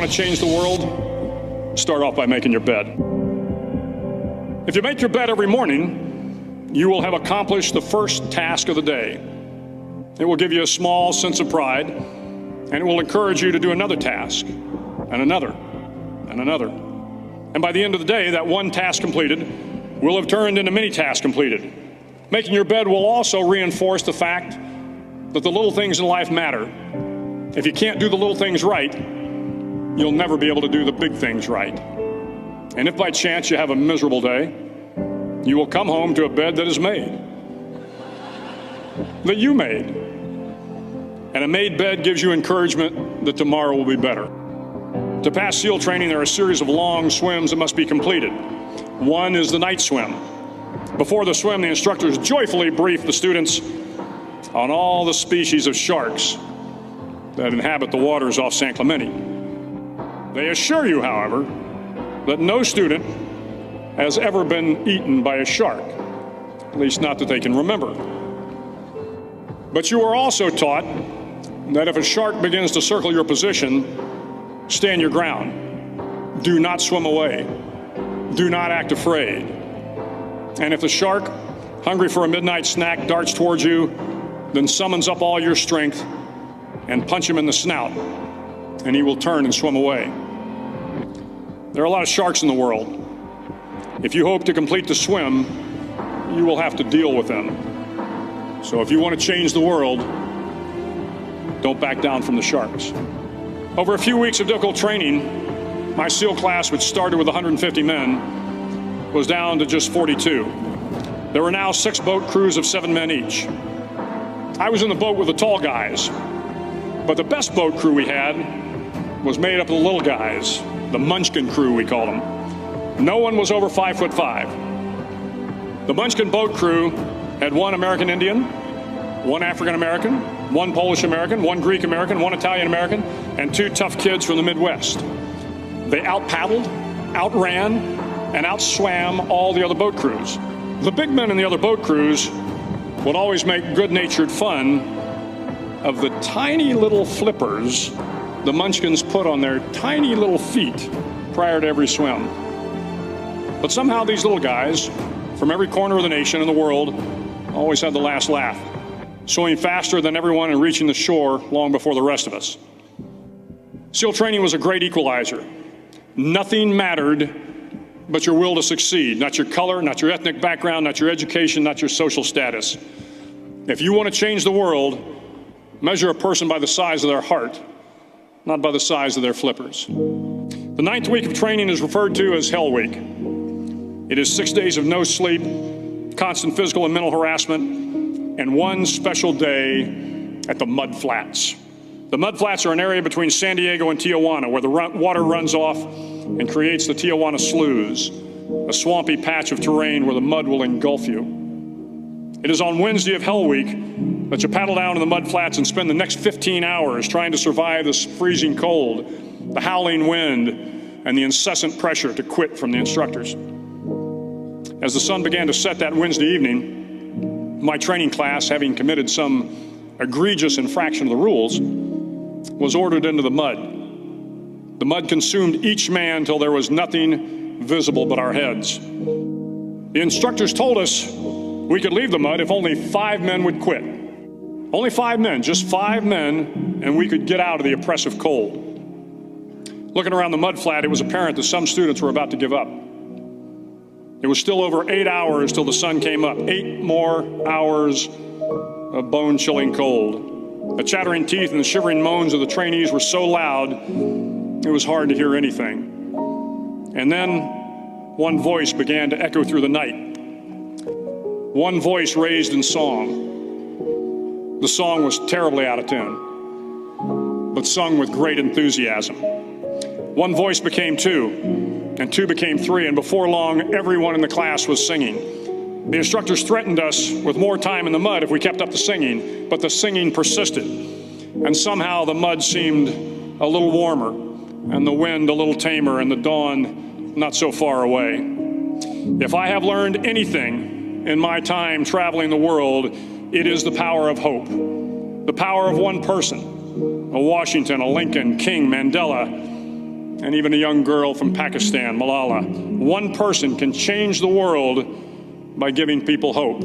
want to change the world, start off by making your bed. If you make your bed every morning, you will have accomplished the first task of the day. It will give you a small sense of pride, and it will encourage you to do another task, and another, and another. And by the end of the day, that one task completed will have turned into many tasks completed. Making your bed will also reinforce the fact that the little things in life matter. If you can't do the little things right, you'll never be able to do the big things right. And if by chance you have a miserable day, you will come home to a bed that is made, that you made. And a made bed gives you encouragement that tomorrow will be better. To pass SEAL training, there are a series of long swims that must be completed. One is the night swim. Before the swim, the instructors joyfully brief the students on all the species of sharks that inhabit the waters off San Clemente. They assure you, however, that no student has ever been eaten by a shark, at least not that they can remember. But you are also taught that if a shark begins to circle your position, stand your ground. Do not swim away. Do not act afraid. And if the shark, hungry for a midnight snack, darts towards you, then summons up all your strength and punch him in the snout, and he will turn and swim away. There are a lot of sharks in the world. If you hope to complete the swim, you will have to deal with them. So if you want to change the world, don't back down from the sharks. Over a few weeks of difficult training, my SEAL class, which started with 150 men, was down to just 42. There were now 6 boat crews of 7 men each. I was in the boat with the tall guys, but the best boat crew we had was made up of the little guys, the Munchkin crew, we called them. No one was over 5'5". The Munchkin boat crew had 1 American Indian, 1 African American, 1 Polish American, 1 Greek American, 1 Italian American, and 2 tough kids from the Midwest. They out-paddled, outran, and outswam all the other boat crews. The big men in the other boat crews would always make good-natured fun of the tiny little flippers the Munchkins put on their tiny little feet prior to every swim. But somehow these little guys from every corner of the nation and the world always had the last laugh, swimming faster than everyone and reaching the shore long before the rest of us. SEAL training was a great equalizer. Nothing mattered but your will to succeed, not your color, not your ethnic background, not your education, not your social status. If you want to change the world, measure a person by the size of their heart, not by the size of their flippers. The 9th week of training is referred to as Hell Week. It is 6 days of no sleep, constant physical and mental harassment, and 1 special day at the Mud Flats. The Mud Flats are an area between San Diego and Tijuana where the water runs off and creates the Tijuana Sloughs, a swampy patch of terrain where the mud will engulf you. It is on Wednesday of Hell Week that you paddle down to the Mud Flats and spend the next 15 hours trying to survive this freezing cold, the howling wind, and the incessant pressure to quit from the instructors. As the sun began to set that Wednesday evening, my training class, having committed some egregious infraction of the rules, was ordered into the mud. The mud consumed each man till there was nothing visible but our heads. The instructors told us we could leave the mud if only 5 men would quit. Only 5 men, just 5 men, and we could get out of the oppressive cold. Looking around the mud flat, it was apparent that some students were about to give up. It was still over 8 hours till the sun came up. 8 more hours of bone-chilling cold. The chattering teeth and the shivering moans of the trainees were so loud, it was hard to hear anything. And then one voice began to echo through the night. One voice raised in song. The song was terribly out of tune, but sung with great enthusiasm. One voice became 2, and 2 became 3, and before long, everyone in the class was singing. The instructors threatened us with more time in the mud if we kept up the singing, but the singing persisted. And somehow the mud seemed a little warmer, and the wind a little tamer, and the dawn not so far away. If I have learned anything in my time traveling the world, it is the power of hope. The power of one person, a Washington, a Lincoln, King, Mandela, and even a young girl from Pakistan, Malala. One person can change the world by giving people hope.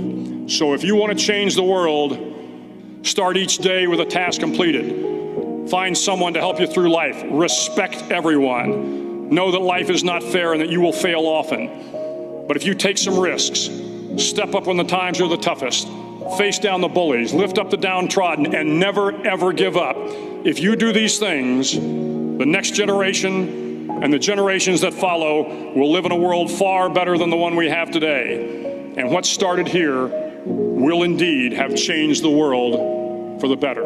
So if you want to change the world, start each day with a task completed. Find someone to help you through life. Respect everyone. Know that life is not fair and that you will fail often. But if you take some risks, step up when the times are the toughest, face down the bullies, lift up the downtrodden, and never, ever give up. If you do these things, the next generation and the generations that follow will live in a world far better than the one we have today. And what started here will indeed have changed the world for the better.